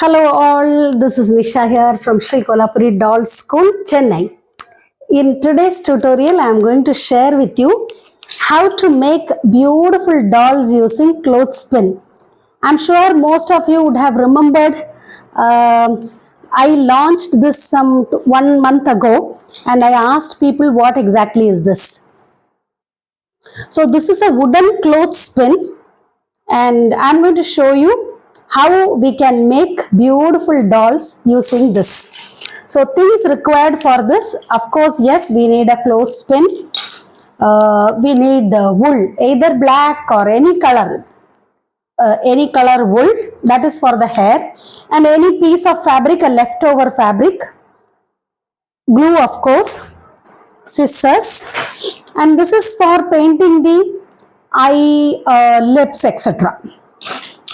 Hello all, this is Nisha here from Sri Kolhapuri Doll School, Chennai. In today's tutorial, I am going to share with you how to make beautiful dolls using clothespin. I'm sure most of you would have remembered I launched this some 1 month ago and I asked people what exactly is this. So this is a wooden clothespin and I'm going to show you how we can make beautiful dolls using this. So things required for this, of course, yes, we need a clothespin, we need wool, either black or any color wool, that is for the hair, and any piece of fabric, a leftover fabric, glue of course, scissors, and this is for painting the eye, lips, etc.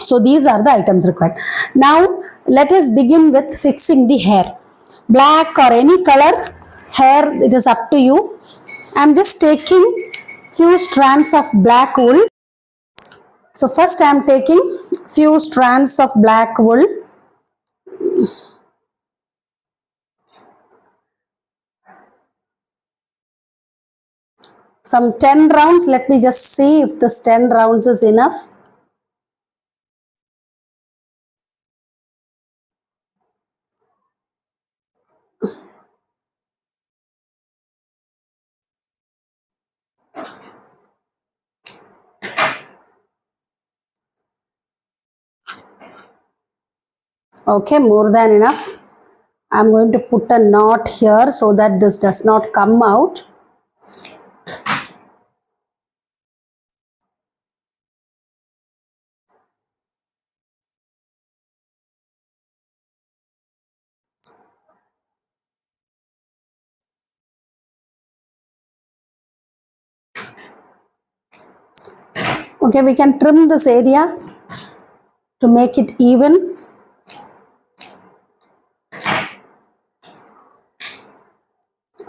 So these are the items required. Now let us begin with fixing the hair. Black or any color hair, it is up to you. I am just taking few strands of black wool. So first I am taking few strands of black wool. Some 10 rounds. Let me just see if this 10 rounds is enough. Okay, more than enough. I'm going to put a knot here so that this does not come out. Okay, we can trim this area to make it even.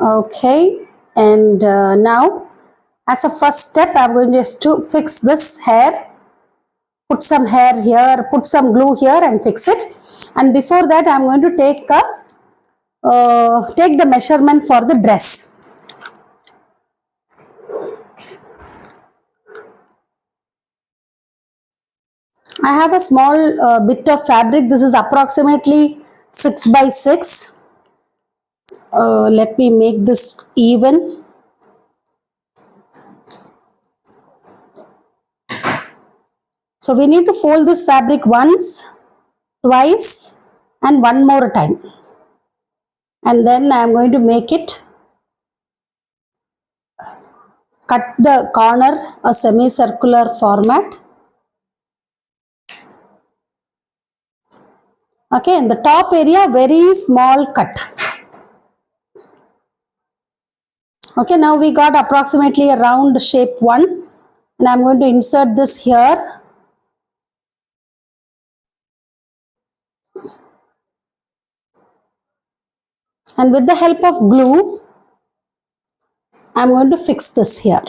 Okay, and now as a first step, I'm going just to fix this hair. Put some hair here, put some glue here and fix it. And before that, I'm going to take the measurement for the dress. I have a small bit of fabric. This is approximately 6 by 6. Let me make this even. So we need to fold this fabric once, twice and one more time. And then I am going to make it, cut the corner a semicircular format. Okay, in the top area, very small cut. Okay, now we got approximately a round shape one, and I'm going to insert this here. And with the help of glue, I'm going to fix this here.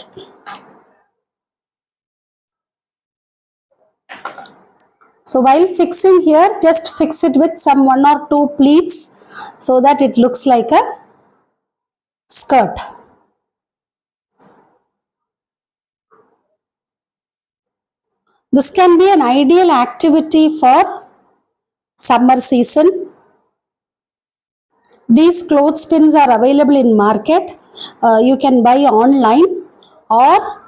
So while fixing here, just fix it with some 1 or 2 pleats so that it looks like a skirt. This can be an ideal activity for summer season. These clothespins are available in market. You can buy online or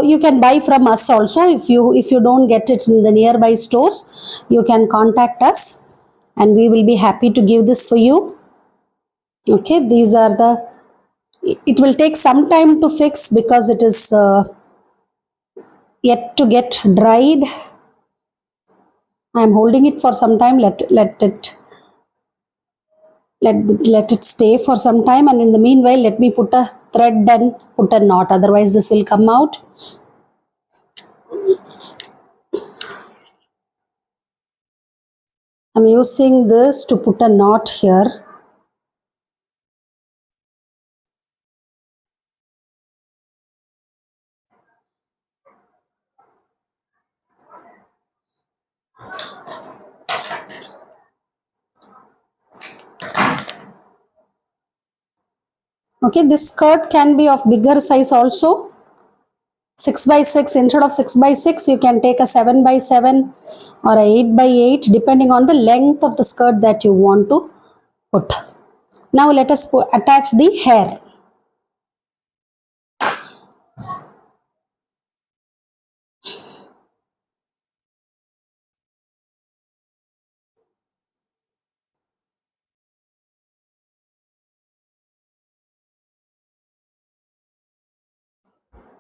you can buy from us also. If you don't get it in the nearby stores, you can contact us and we will be happy to give this for you. Okay, these are the, it will take some time to fix because it is yet to get dried. I am holding it for some time. Let it stay for some time, and in the meanwhile let me put a thread and put a knot, otherwise this will come out. I'm using this to put a knot here. Okay, this skirt can be of bigger size also. 6 by 6, instead of 6 by 6 you can take a 7 by 7 or a 8 by 8 depending on the length of the skirt that you want to put. Now let us attach the hair.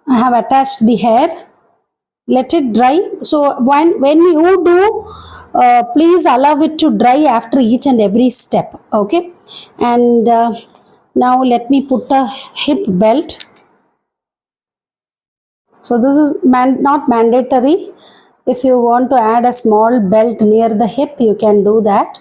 I have attached the hair. Let it dry. So when you do, please allow it to dry after each and every step. Okay, and now let me put a hip belt. So this is not mandatory. If you want to add a small belt near the hip, you can do that.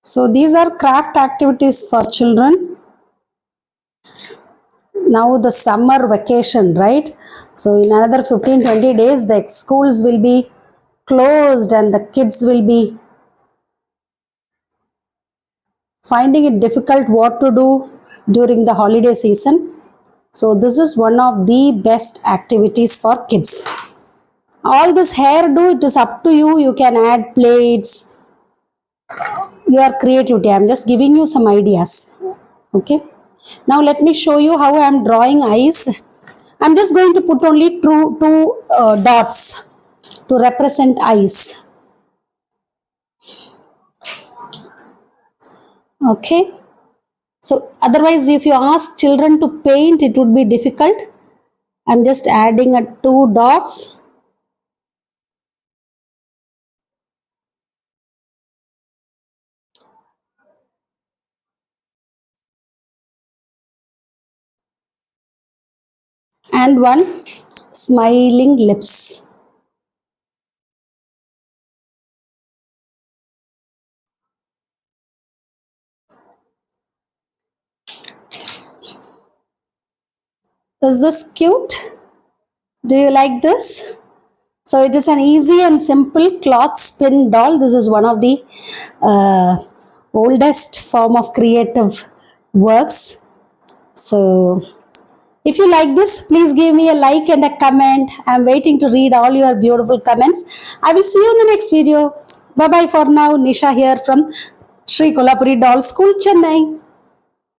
So these are craft activities for children. Now the summer vacation, right? So in another 15-20 days the schools will be closed and the kids will be finding it difficult what to do during the holiday season. So this is one of the best activities for kids. All this hairdo, it is up to you. You can add plates, your creativity. I am just giving you some ideas. Okay. Now let me show you how I am drawing eyes. I am just going to put only two dots to represent eyes. Okay. So otherwise, if you ask children to paint, it would be difficult. I'm just adding a two dots. And one smiling lips. Is this cute? Do you like this? So it is an easy and simple cloth spin doll. This is one of the oldest form of creative works. So if you like this, please give me a like and a comment. I'm waiting to read all your beautiful comments. I will see you in the next video. Bye bye for now. Nisha here from Sri Kolhapuri Doll School, Chennai.